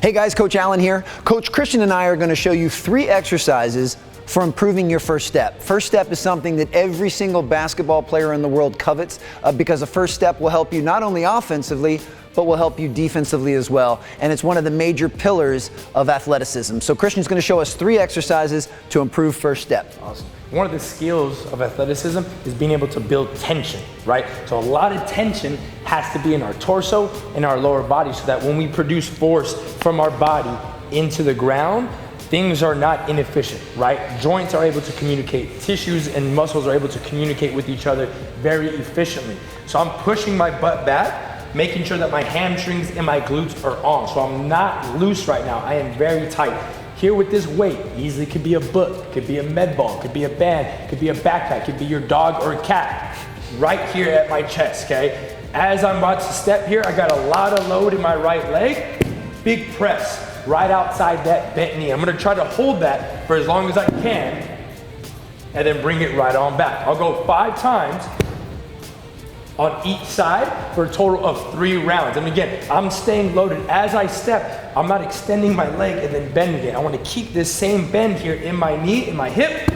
Hey guys, Coach Allen here. Coach Christian and I are going to show you 3 exercises for improving your first step. First step is something that every single basketball player in the world covets because a first step will help you not only offensively, but will help you defensively as well. And it's one of the major pillars of athleticism. So Christian's going to show us 3 exercises to improve first step. Awesome. One of the skills of athleticism is being able to build tension, right? So a lot of tension has to be in our torso and our lower body so that when we produce force from our body into the ground, things are not inefficient, right? Joints are able to communicate. Tissues and muscles are able to communicate with each other very efficiently. So I'm pushing my butt back, making sure that my hamstrings and my glutes are on. So I'm not loose right now. I am very tight. Here with this weight, easily could be a book, could be a med ball, could be a band, could be a backpack, could be your dog or a cat. Right here at my chest, okay? As I'm about to step here, I got a lot of load in my right leg. Big press right outside that bent knee. I'm gonna try to hold that for as long as I can and then bring it right on back. I'll go 5 times on each side for a total of 3 rounds. And again, I'm staying loaded. As I step, I'm not extending my leg and then bending it. I want to keep this same bend here in my knee, in my hip,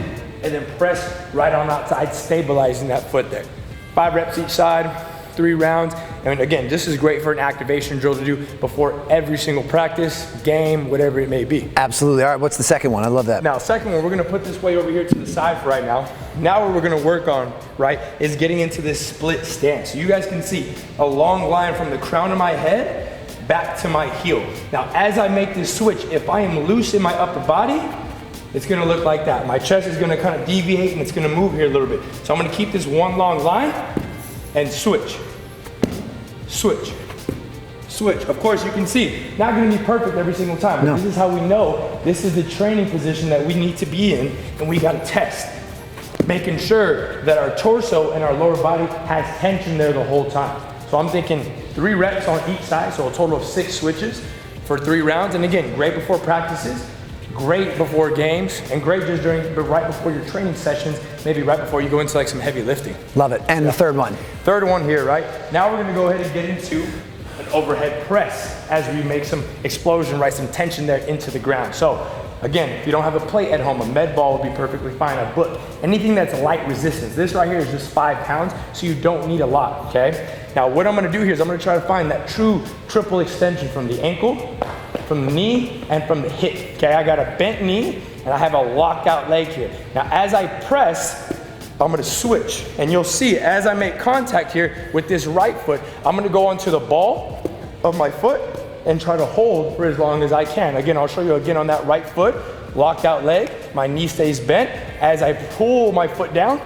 and then press right on outside, stabilizing that foot there. 5 reps each side, 3 rounds. And again, this is great for an activation drill to do before every single practice, game, whatever it may be. Absolutely. All right, what's the second one? I love that. Now, second one, we're gonna put this weight over here to the side for right now. Now what we're gonna work on, right, is getting into this split stance. So you guys can see a long line from the crown of my head back to my heel. Now, as I make this switch, if I am loose in my upper body, it's gonna look like that. My chest is gonna kind of deviate and it's gonna move here a little bit. So I'm gonna keep this one long line and switch. Switch, switch. Of course, you can see, not gonna be perfect every single time. No. This is how we know this is the training position that we need to be in, and we gotta test. Making sure that our torso and our lower body has tension there the whole time. So I'm thinking 3 reps on each side, so a total of 6 switches for 3 rounds. And again, great before practices, great before games, and great just right before your training sessions, maybe right before you go into like some heavy lifting. Love it. And the third one. Third one here, right? Now we're gonna go ahead and get into an overhead press as we make some explosion, right? Some tension there into the ground. So again, if you don't have a plate at home, a med ball would be perfectly fine. A book, anything that's light resistance. This right here is just 5 pounds, so you don't need a lot, okay? Now what I'm gonna do here is I'm gonna try to find that true triple extension from the ankle, from the knee, and from the hip, okay? I got a bent knee, and I have a locked out leg here. Now as I press, I'm gonna switch, and you'll see as I make contact here with this right foot, I'm gonna go onto the ball of my foot and try to hold for as long as I can. Again, I'll show you again on that right foot, locked out leg, my knee stays bent. As I pull my foot down,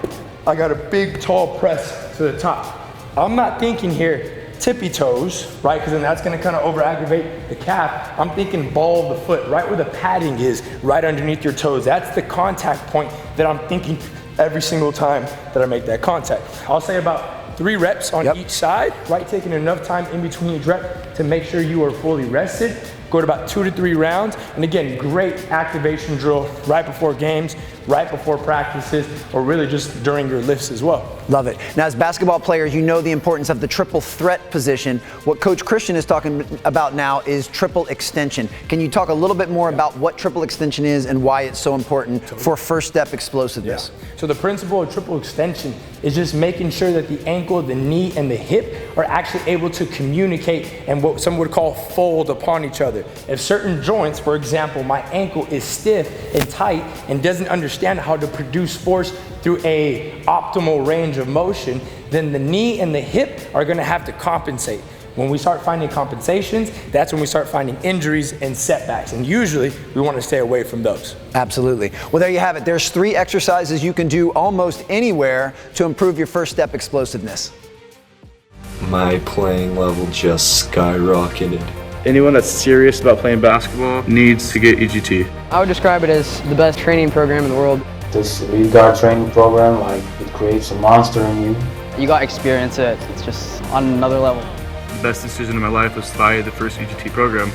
I got a big tall press to the top. I'm not thinking here tippy toes, right? Because then that's gonna kind of over aggravate the calf. I'm thinking ball of the foot, right where the padding is, right underneath your toes. That's the contact point that I'm thinking every single time that I make that contact. I'll say about 3 reps on each side, right? Taking enough time in between each rep to make sure you are fully rested. Go to about 2 to 3 rounds. And again, great activation drill right before games, right before practices, or really just during your lifts as well. Love it. Now, as basketball players, you know the importance of the triple threat position. What Coach Christian is talking about now is triple extension. Can you talk a little bit more about what triple extension is and why it's so important for first step explosiveness? Yeah. So the principle of triple extension is just making sure that the ankle, the knee, and the hip are actually able to communicate and what some would call fold upon each other. If certain joints, for example, my ankle is stiff and tight and doesn't understand how to produce force through a optimal range of motion, then the knee and the hip are gonna have to compensate. When we start finding compensations, that's when we start finding injuries and setbacks. And usually we want to stay away from those. Absolutely. Well, there you have it. There's 3 exercises you can do almost anywhere to improve your first step explosiveness. My playing level just skyrocketed. Anyone that's serious about playing basketball needs to get EGT. I would describe it as the best training program in the world. This elite guard training program, like, it creates a monster in you. You got to experience it. It's just on another level. The best decision of my life was to buy the first EGT program.